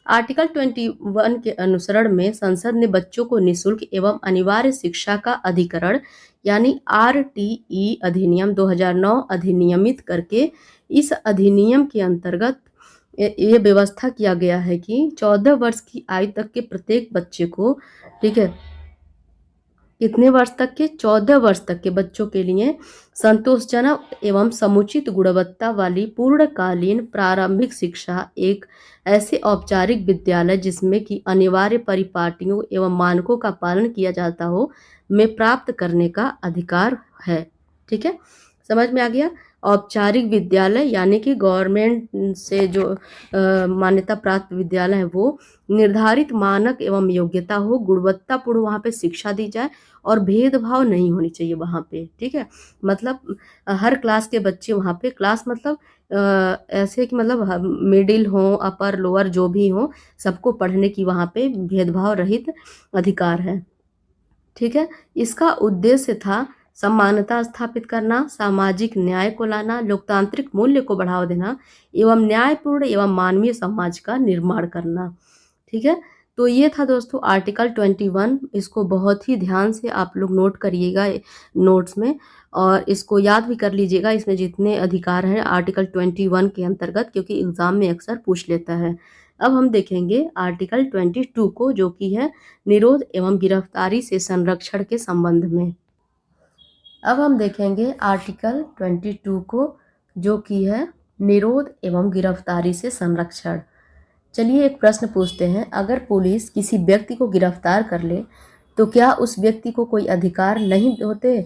आर्टिकल 21 के अनुसरण में संसद ने बच्चों को निःशुल्क एवं अनिवार्य शिक्षा का अधिकरण यानी RTE अधिनियम 2009 अधिनियमित करके इस अधिनियम के अंतर्गत ये व्यवस्था किया गया है कि 14 वर्ष की आयु तक के प्रत्येक बच्चे को, ठीक है, कितने वर्ष तक के, 14 वर्ष तक के बच्चों के लिए संतोषजनक एवं समुचित गुणवत्ता वाली पूर्णकालीन प्रारंभिक शिक्षा एक ऐसे औपचारिक विद्यालय जिसमें कि अनिवार्य परिपाटियों एवं मानकों का पालन किया जाता हो में प्राप्त करने का अधिकार है, ठीक है। समझ में आ गया। औपचारिक विद्यालय यानी कि गवर्नमेंट से जो मान्यता प्राप्त विद्यालय है वो निर्धारित मानक एवं योग्यता हो, गुणवत्तापूर्ण वहाँ पे शिक्षा दी जाए और भेदभाव नहीं होनी चाहिए वहाँ पे, ठीक है। मतलब हर क्लास के बच्चे वहाँ पे, क्लास मतलब ऐसे कि मतलब मिडिल हो, अपर लोअर जो भी हो, सबको पढ़ने की वहाँ पे भेदभाव रहित अधिकार है, ठीक है। इसका उद्देश्य था समानता स्थापित करना, सामाजिक न्याय को लाना, लोकतांत्रिक मूल्य को बढ़ावा देना एवं न्यायपूर्ण एवं मानवीय समाज का निर्माण करना, ठीक है। तो ये था दोस्तों आर्टिकल 21। इसको बहुत ही ध्यान से आप लोग नोट करिएगा नोट्स में, और इसको याद भी कर लीजिएगा इसमें जितने अधिकार हैं आर्टिकल 21 के अंतर्गत, क्योंकि एग्जाम में अक्सर पूछ लेता है। अब हम देखेंगे आर्टिकल 22 को, जो कि है निरोध एवं गिरफ्तारी से संरक्षण के संबंध में। अब हम देखेंगे आर्टिकल 22 को, जो कि है निरोध एवं गिरफ्तारी से संरक्षण। चलिए एक प्रश्न पूछते हैं, अगर पुलिस किसी व्यक्ति को गिरफ्तार कर ले तो क्या उस व्यक्ति को कोई अधिकार नहीं होते?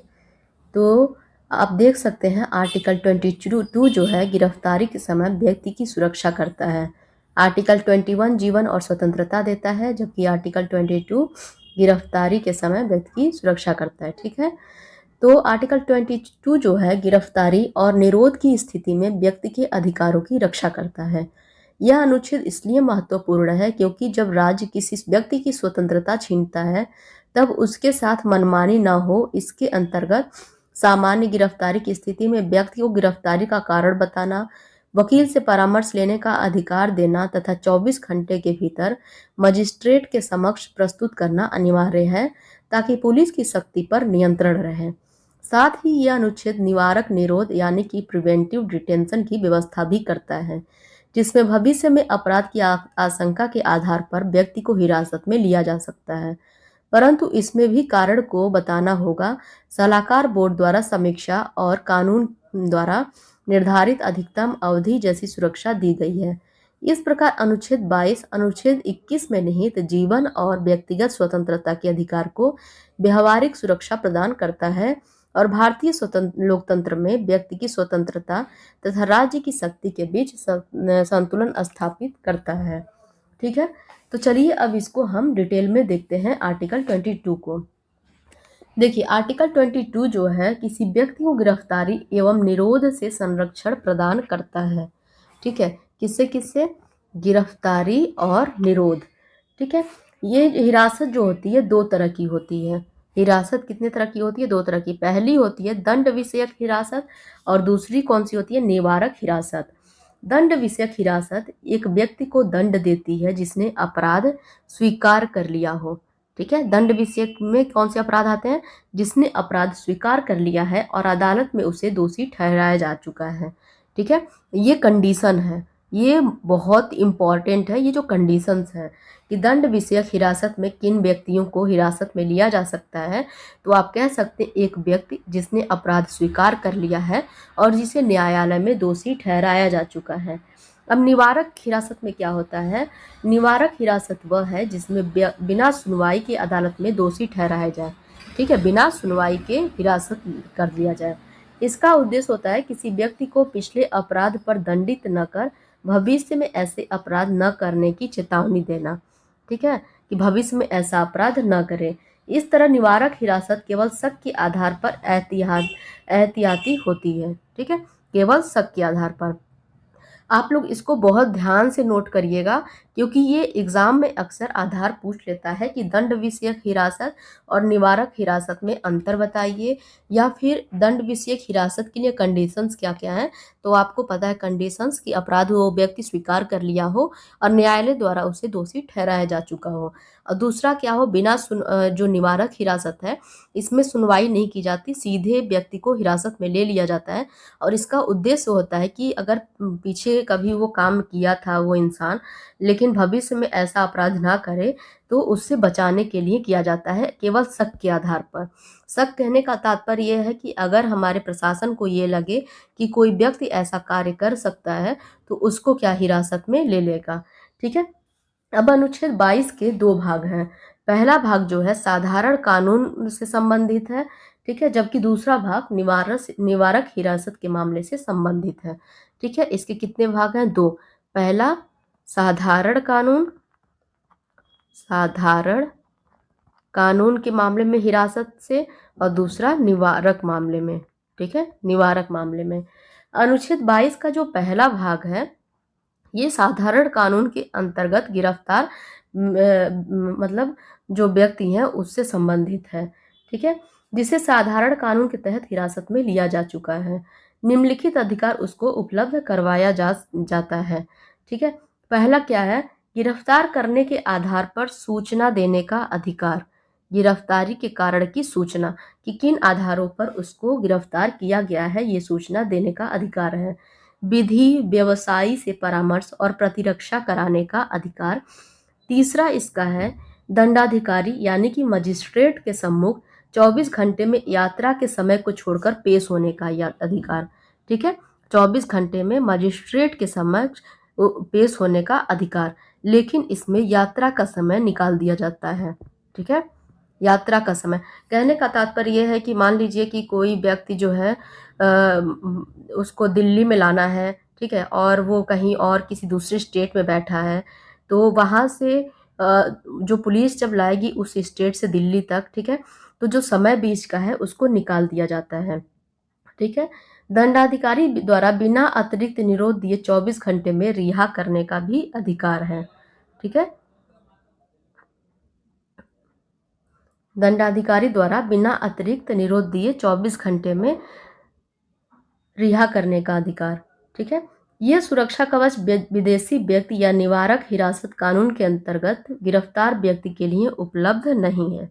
तो आप देख सकते हैं आर्टिकल 22 जो है गिरफ्तारी के समय व्यक्ति की सुरक्षा करता है। आर्टिकल 21 जीवन और स्वतंत्रता देता है, जबकि आर्टिकल 22 गिरफ्तारी के समय व्यक्ति की सुरक्षा करता है। ठीक है, तो आर्टिकल 22 जो है गिरफ्तारी और निरोध की स्थिति में व्यक्ति के अधिकारों की रक्षा करता है। यह अनुच्छेद इसलिए महत्वपूर्ण है क्योंकि जब राज्य किसी व्यक्ति की स्वतंत्रता छीनता है तब उसके साथ मनमानी न हो। इसके अंतर्गत सामान्य गिरफ्तारी की स्थिति में व्यक्ति को गिरफ्तारी का कारण बताना, वकील से परामर्श लेने का अधिकार देना तथा 24 घंटे के भीतर मजिस्ट्रेट के समक्ष प्रस्तुत करना अनिवार्य है ताकि पुलिस की सख्ती पर नियंत्रण रहे। साथ ही यह अनुच्छेद निवारक निरोध यानी कि प्रिवेंटिव डिटेंशन की व्यवस्था भी करता है, जिसमें भविष्य में अपराध की आशंका के आधार पर व्यक्ति को हिरासत में लिया जा सकता है, परंतु इसमें भी कारण को बताना होगा। सलाहकार बोर्ड द्वारा समीक्षा और कानून द्वारा निर्धारित अधिकतम अवधि जैसी सुरक्षा दी गई है। इस प्रकार अनुच्छेद 22 अनुच्छेद 21 में निहित जीवन और व्यक्तिगत स्वतंत्रता के अधिकार को व्यवहारिक सुरक्षा प्रदान करता है और भारतीय लोकतंत्र में व्यक्ति की स्वतंत्रता तथा राज्य की शक्ति के बीच संतुलन स्थापित करता है। ठीक है, तो चलिए अब इसको हम डिटेल में देखते हैं आर्टिकल 22 को। देखिए आर्टिकल 22 जो है किसी व्यक्ति को गिरफ्तारी एवं निरोध से संरक्षण प्रदान करता है। ठीक है, किससे किससे? गिरफ्तारी और निरोध। ठीक है, ये हिरासत जो होती है दो तरह की होती है। हिरासत कितने तरह की होती है? दो तरह की। पहली होती है दंड विषयक हिरासत और दूसरी कौन सी होती है? निवारक हिरासत। दंड विषयक हिरासत एक व्यक्ति को दंड देती है जिसने अपराध स्वीकार कर लिया हो। ठीक है, दंड विषयक में कौन से अपराध आते हैं? जिसने अपराध स्वीकार कर लिया है और अदालत में उसे दोषी ठहराया जा चुका है। ठीक है, ये कंडीशन है, ये बहुत इंपॉर्टेंट है। ये जो कंडीशंस हैं कि दंड विषयक हिरासत में किन व्यक्तियों को हिरासत में लिया जा सकता है, तो आप कह सकते हैं एक व्यक्ति जिसने अपराध स्वीकार कर लिया है और जिसे न्यायालय में दोषी ठहराया जा चुका है। अब निवारक हिरासत में क्या होता है? निवारक हिरासत वह है जिसमें बिना सुनवाई के अदालत में दोषी ठहराया जाए। ठीक है, बिना सुनवाई के हिरासत कर लिया जाए। इसका उद्देश्य होता है किसी व्यक्ति को पिछले अपराध पर दंडित न कर भविष्य में ऐसे अपराध न करने की चेतावनी देना। ठीक है, कि भविष्य में ऐसा अपराध न करे। इस तरह निवारक हिरासत केवल शक के आधार पर एहतियाती होती है। ठीक है, केवल शक के आधार पर। आप लोग इसको बहुत ध्यान से नोट करिएगा क्योंकि ये एग्जाम में अक्सर आधार पूछ लेता है कि दंड विषयक हिरासत और निवारक हिरासत में अंतर बताइए, या फिर दंड विषयक हिरासत के लिए कंडीशंस क्या क्या हैं। तो आपको पता है कंडीशंस कि अपराध वो व्यक्ति स्वीकार कर लिया हो और न्यायालय द्वारा उसे दोषी ठहराया जा चुका हो। और दूसरा क्या हो, जो निवारक हिरासत है इसमें सुनवाई नहीं की जाती, सीधे व्यक्ति को हिरासत में ले लिया जाता है। और इसका उद्देश्य होता है कि अगर पीछे कभी वो काम किया था वो इंसान, लेकिन भविष्य में ऐसा अपराध ना करे, तो उससे बचाने के लिए किया जाता है, केवल शक के आधार पर। शक कहने का तात्पर्य यह है कि अगर हमारे प्रशासन को ये लगे कि कोई व्यक्ति ऐसा कार्य कर सकता है तो उसको क्या हिरासत में ले लेगा। ठीक है, अब अनुच्छेद 22 के दो भाग हैं। पहला भाग जो है साधारण कानून से संबंधित है। ठीक है, जबकि दूसरा भाग निवारक हिरासत के मामले से संबंधित है। ठीक है, इसके कितने भाग हैं? दो। पहला साधारण कानून के मामले में हिरासत से, और दूसरा निवारक मामले में। ठीक है, निवारक मामले में। अनुच्छेद 22 का जो पहला भाग है ये साधारण कानून के अंतर्गत गिरफ्तार मतलब जो व्यक्ति हैं उससे संबंधित है। ठीक है, जिसे साधारण कानून के तहत हिरासत में लिया जा चुका है। निम्नलिखित अधिकार उसको उपलब्ध करवाया जाता है। ठीक है, पहला क्या है? गिरफ्तार करने के आधार पर सूचना देने का अधिकार। गिरफ्तारी के कारण की सूचना कि किन आधारों पर उसको गिरफ्तार किया गया है, ये सूचना देने का अधिकार है। विधि व्यवसायी से परामर्श और प्रतिरक्षा कराने का अधिकार। तीसरा इसका है दंडाधिकारी यानी कि मजिस्ट्रेट के सम्मुख 24 घंटे में यात्रा के समय को छोड़कर पेश होने का अधिकार। ठीक है, 24 घंटे में मजिस्ट्रेट के समक्ष पेश होने का अधिकार। लेकिन इसमें यात्रा का समय निकाल दिया जाता है। ठीक है, यात्रा का समय। कहने का तात्पर्य यह है कि मान लीजिए कि कोई व्यक्ति जो है उसको दिल्ली में लाना है, ठीक है, और वो कहीं और किसी दूसरे स्टेट में बैठा है, तो वहाँ से जो पुलिस जब लाएगी उस स्टेट से दिल्ली तक, ठीक है, तो जो समय बीच का है उसको निकाल दिया जाता है। ठीक है, दंडाधिकारी द्वारा बिना अतिरिक्त निरोध दिए 24 घंटे में रिहा करने का भी अधिकार है। ठीक है, दंडाधिकारी द्वारा बिना अतिरिक्त निरोध दिए 24 घंटे में रिहा करने का अधिकार। ठीक है, यह सुरक्षा कवच विदेशी व्यक्ति या निवारक हिरासत कानून के अंतर्गत गिरफ्तार व्यक्ति के लिए उपलब्ध नहीं है।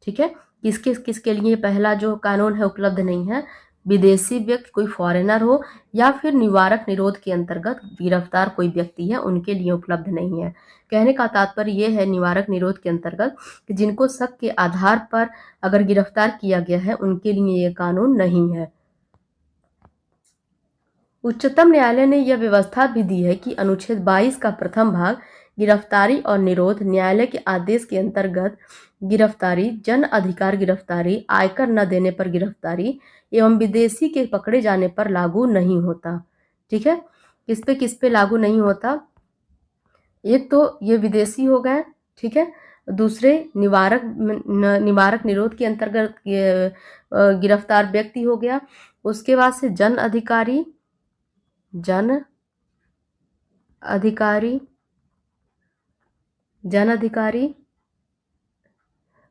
ठीक है, किसके किसके लिए पहला जो कानून है उपलब्ध नहीं है? विदेशी व्यक्ति, कोई फॉरेनर हो, या फिर निवारक निरोध के अंतर्गत गिरफ्तार कोई व्यक्ति है, उनके लिए उपलब्ध नहीं है। कहने का तात्पर्य यह है निवारक निरोध के अंतर्गत कि जिनको शक के आधार पर अगर गिरफ्तार किया गया है उनके लिए यह कानून नहीं है। उच्चतम न्यायालय ने यह व्यवस्था भी दी है कि अनुच्छेद 22 का प्रथम भाग गिरफ्तारी और निरोध न्यायालय के आदेश के अंतर्गत गिरफ्तारी, जन अधिकार गिरफ्तारी, आयकर न देने पर गिरफ्तारी एवं विदेशी के पकड़े जाने पर लागू नहीं होता। ठीक है, किस पे लागू नहीं होता? एक तो ये विदेशी हो गए, ठीक है, दूसरे निवारक निरोध के अंतर्गत गिरफ्तार व्यक्ति हो गया। उसके बाद से जन अधिकारी,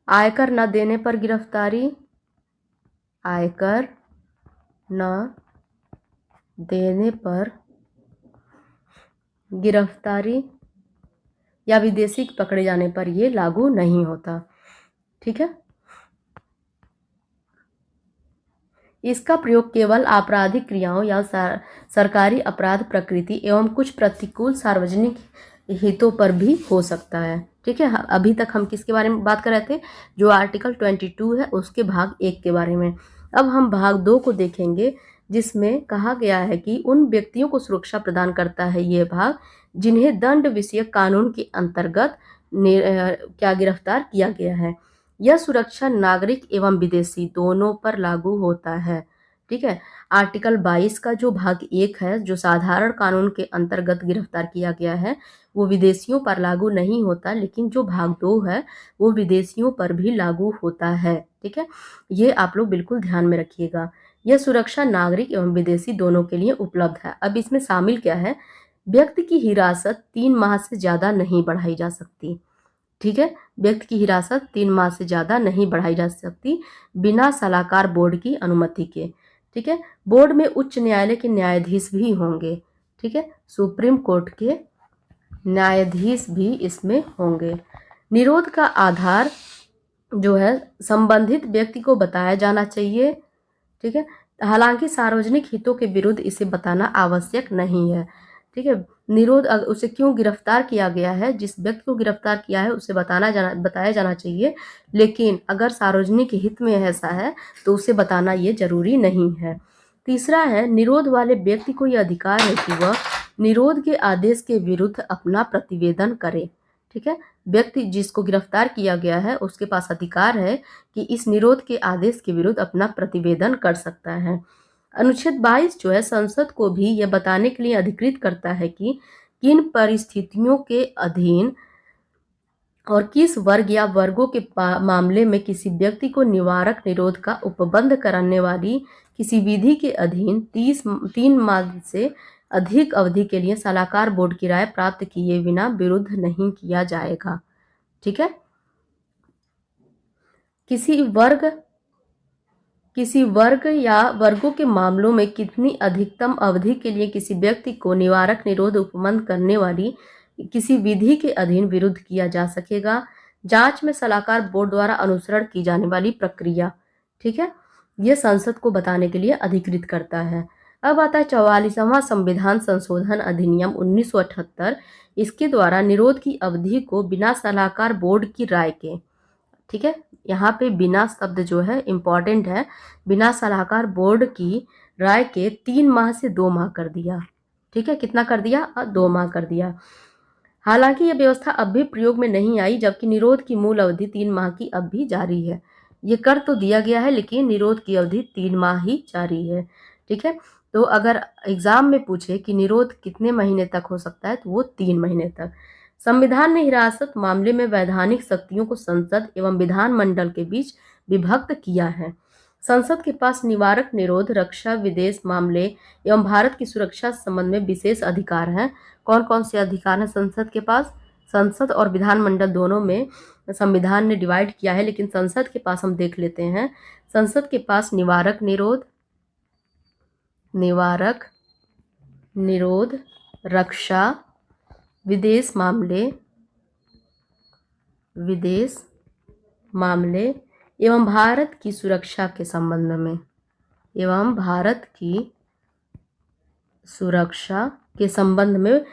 आयकर न देने पर गिरफ्तारी, आयकर न देने पर गिरफ्तारी या विदेशी पकड़े जाने पर ये लागू नहीं होता। ठीक है, इसका प्रयोग केवल आपराधिक क्रियाओं या सरकारी अपराध प्रकृति एवं कुछ प्रतिकूल सार्वजनिक हितों पर भी हो सकता है। ठीक है, अभी तक हम किसके बारे में बात कर रहे थे? जो आर्टिकल 22 है उसके भाग 1 के बारे में। अब हम भाग 2 को देखेंगे, जिसमें कहा गया है कि उन व्यक्तियों को सुरक्षा प्रदान करता है ये भाग जिन्हें दंड विषयक कानून के अंतर्गत क्या गिरफ्तार किया गया है। यह सुरक्षा नागरिक एवं विदेशी दोनों पर लागू होता है। ठीक है, आर्टिकल 22 का जो भाग 1 है, जो साधारण कानून के अंतर्गत गिरफ्तार किया गया है, वो विदेशियों पर लागू नहीं होता, लेकिन जो भाग 2 है वो विदेशियों पर भी लागू होता है। ठीक है, ये आप लोग बिल्कुल ध्यान में रखिएगा। यह सुरक्षा नागरिक एवं विदेशी दोनों के लिए उपलब्ध है। अब इसमें शामिल क्या है? व्यक्ति की हिरासत 3 माह से ज्यादा नहीं बढ़ाई जा सकती। ठीक है, व्यक्ति की हिरासत 3 माह से ज्यादा नहीं बढ़ाई जा सकती बिना सलाहकार बोर्ड की अनुमति के। ठीक है, बोर्ड में उच्च न्यायालय के न्यायाधीश भी होंगे। ठीक है, सुप्रीम कोर्ट के न्यायाधीश भी इसमें होंगे। निरोध का आधार जो है संबंधित व्यक्ति को बताया जाना चाहिए। ठीक है, हालांकि सार्वजनिक हितों के विरुद्ध इसे बताना आवश्यक नहीं है। ठीक है, निरोध उसे क्यों गिरफ्तार किया गया है, जिस व्यक्ति को गिरफ्तार किया है उसे बताया जाना चाहिए, लेकिन अगर सार्वजनिक हित में ऐसा है तो उसे बताना ये जरूरी नहीं है। तीसरा है, निरोध वाले व्यक्ति को यह अधिकार है कि वह निरोध के आदेश के विरुद्ध अपना प्रतिवेदन करे। ठीक है, व्यक्ति जिसको गिरफ्तार किया गया है उसके पास अधिकार है कि इस निरोध के आदेश के विरुद्ध अपना प्रतिवेदन कर सकता है। अनुच्छेद 22 जो है संसद को भी यह बताने के लिए अधिकृत करता है कि किन परिस्थितियों के अधीन और किस वर्ग या वर्गों के मामले में किसी व्यक्ति को निवारक निरोध का उपबंध कराने वाली किसी विधि के अधीन 3 माह से अधिक अवधि के लिए सलाहकार बोर्ड की राय प्राप्त किए बिना विरुद्ध नहीं किया जाएगा। ठीक है, किसी वर्ग या वर्गों के मामलों में कितनी अधिकतम अवधि के लिए किसी व्यक्ति को निवारक निरोध उपबंध करने वाली किसी विधि के अधीन विरुद्ध किया जा सकेगा। जांच में सलाहकार बोर्ड द्वारा अनुसरण की जाने वाली प्रक्रिया, ठीक है, यह संसद को बताने के लिए अधिकृत करता है। अब आता है 44वां संविधान संशोधन अधिनियम 1978। इसके द्वारा निरोध की अवधि को बिना सलाहकार बोर्ड की राय के, ठीक है, यहाँ पे बिना शब्द जो है इंपॉर्टेंट है, बिना सलाहकार बोर्ड की राय के 3 माह से 2 माह कर दिया। ठीक है, कितना कर दिया? 2 माह कर दिया। हालांकि यह व्यवस्था अब भी प्रयोग में नहीं आई, जबकि निरोध की मूल अवधि 3 माह की अब भी जारी है। ये कर तो दिया गया है, लेकिन निरोध की अवधि 3 माह ही जारी है। ठीक है, तो अगर एग्जाम में पूछे कि निरोध कितने महीने तक हो सकता है, तो वो 3 महीने तक। संविधान ने हिरासत मामले में वैधानिक शक्तियों को संसद एवं विधानमंडल के बीच विभक्त किया है। संसद के पास निवारक, निरोध, रक्षा, विदेश मामले एवं भारत की सुरक्षा संबंध में विशेष अधिकार हैं। कौन कौन से अधिकार हैं संसद के पास? संसद और विधानमंडल दोनों में संविधान ने डिवाइड किया है, लेकिन संसद के पास हम देख लेते हैं। संसद के पास निवारक, निरोध, रक्षा, विदेश मामले एवं भारत की सुरक्षा के संबंध में,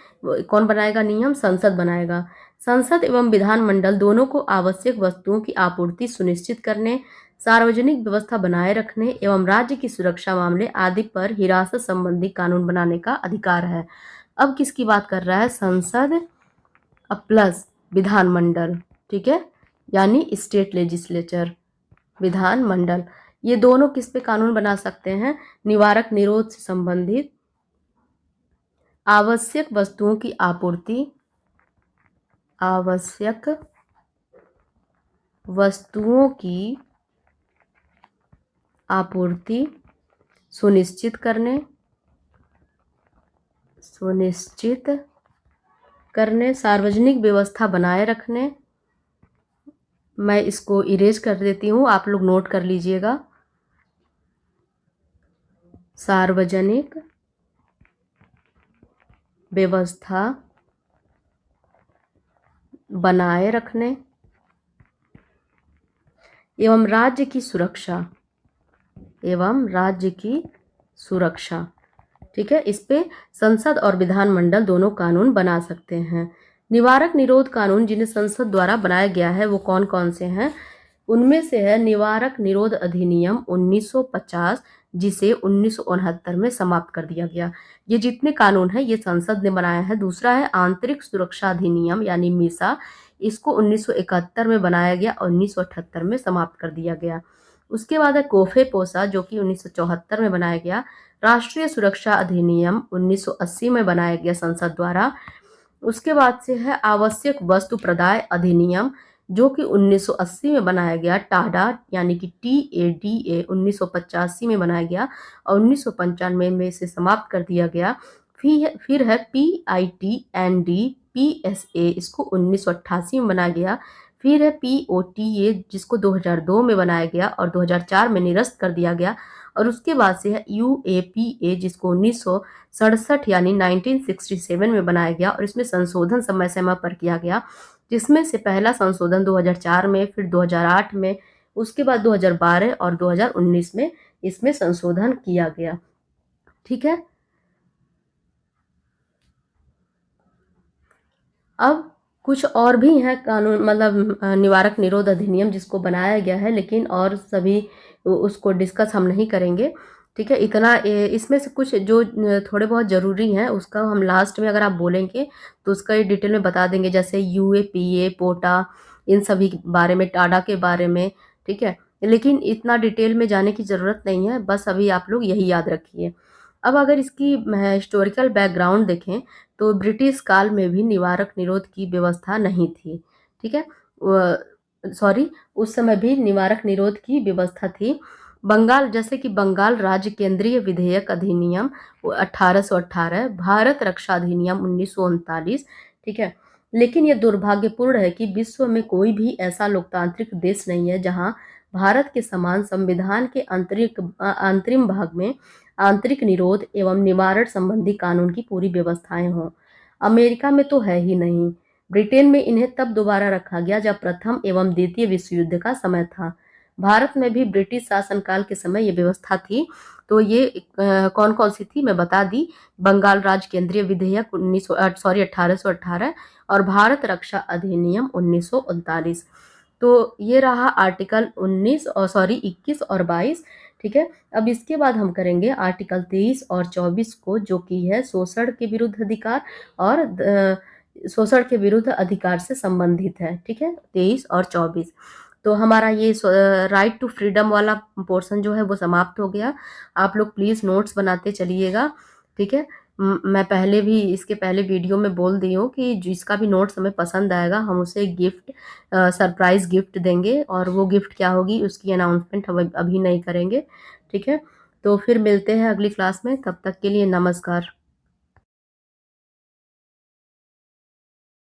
कौन बनाएगा नियम? संसद बनाएगा। संसद एवं विधानमंडल दोनों को आवश्यक वस्तुओं की आपूर्ति सुनिश्चित करने, सार्वजनिक व्यवस्था बनाए रखने एवं राज्य की सुरक्षा मामले आदि पर हिरासत संबंधी कानून बनाने का अधिकार है। अब किसकी बात कर रहा है? संसद प्लस विधानमंडल। ठीक है, यानी स्टेट लेजिस्लेचर, विधानमंडल, ये दोनों किस पे कानून बना सकते हैं? निवारक, निरोध से संबंधित आवश्यक वस्तुओं की आपूर्ति सुनिश्चित करने, सार्वजनिक व्यवस्था बनाए रखने। मैं इसको इरेज कर देती हूँ, आप लोग नोट कर लीजिएगा। सार्वजनिक व्यवस्था बनाए रखने एवं राज्य की सुरक्षा। ठीक है, इस पे संसद और विधानमंडल दोनों कानून बना सकते हैं। निवारक, निरोध कानून जिन्हें संसद द्वारा बनाया गया है वो कौन कौन से हैं? उनमें से है निवारक निरोध अधिनियम 1950, जिसे 1969 में समाप्त कर दिया गया। ये जितने कानून हैं ये संसद ने बनाया है। दूसरा है आंतरिक सुरक्षा अधिनियम यानी मीसा, इसको 1971 में बनाया गया और 1978 में समाप्त कर दिया गया। उसके बाद है कोफे पोसा, जो कि 1974 में बनाया गया। राष्ट्रीय सुरक्षा अधिनियम 1980 में बनाया गया संसद द्वारा। उसके बाद से है आवश्यक वस्तु प्रदाय अधिनियम, जो कि 1980 में बनाया गया। टाडा यानी कि TADA 1985 में बनाया गया और 1995 में इसे समाप्त कर दिया गया। फिर है PITND PSA, इसको 1988 में बनाया गया। फिर है POTA, जिसको 2002 में बनाया गया और 2004 में निरस्त कर दिया गया। और उसके बाद से है UAPA, जिसको 1967 यानी 1967 में बनाया गया और इसमें संशोधन समय समय पर किया गया, जिसमें से पहला संशोधन 2004 में, फिर 2008 में, उसके बाद 2012 और 2019 में इसमें संशोधन किया गया। ठीक है, अब कुछ और भी हैं कानून, मतलब निवारक निरोध अधिनियम जिसको बनाया गया है, लेकिन और सभी उसको डिस्कस हम नहीं करेंगे। ठीक है, इतना इसमें से कुछ जो थोड़े बहुत ज़रूरी हैं उसका हम लास्ट में अगर आप बोलेंगे तो उसका ये डिटेल में बता देंगे, जैसे UAPA, पोटा, इन सभी के बारे में, टाडा के बारे में। ठीक है, लेकिन इतना डिटेल में जाने की ज़रूरत नहीं है, बस अभी आप लोग यही याद रखिए। अब अगर इसकी हिस्टोरिकल बैकग्राउंड देखें तो ब्रिटिश काल में भी निवारक निरोध की व्यवस्था नहीं थी। ठीक है, सॉरी, उस समय भी निवारक निरोध की व्यवस्था थी। बंगाल, जैसे कि बंगाल राज्य केंद्रीय विधेयक अधिनियम 1818, भारत रक्षा अधिनियम 1939। ठीक है, लेकिन यह दुर्भाग्यपूर्ण है कि विश्व में कोई भी ऐसा लोकतांत्रिक देश नहीं है जहां भारत के समान संविधान के अंतरिम भाग में आंतरिक निरोध एवं निवारण संबंधी कानून की पूरी व्यवस्थाएं हों। अमेरिका में तो है ही नहीं। ब्रिटेन में इन्हें तब दोबारा रखा गया जब प्रथम एवं द्वितीय विश्व युद्ध का समय था। भारत में भी ब्रिटिश शासनकाल के समय ये व्यवस्था थी। तो ये कौन कौन सी थी मैं बता दी। बंगाल राज्य केंद्रीय विधेयक 1818 और भारत रक्षा अधिनियम 1939। तो ये रहा आर्टिकल 21 और 22। ठीक है, अब इसके बाद हम करेंगे आर्टिकल 23 और 24 को, जो कि है शोषण के विरुद्ध अधिकार और शोषण के विरुद्ध अधिकार से संबंधित है। ठीक है, 23 और 24। तो हमारा ये राइट टू फ्रीडम वाला पोर्शन जो है वो समाप्त हो गया। आप लोग प्लीज़ नोट्स बनाते चलिएगा। ठीक है, मैं पहले भी इसके पहले वीडियो में बोल दी हूँ कि जिसका भी नोट्स हमें पसंद आएगा हम उसे गिफ्ट सरप्राइज गिफ्ट देंगे, और वो गिफ्ट क्या होगी उसकी अनाउंसमेंट हम अभी नहीं करेंगे। ठीक है, तो फिर मिलते हैं अगली क्लास में, तब तक के लिए नमस्कार।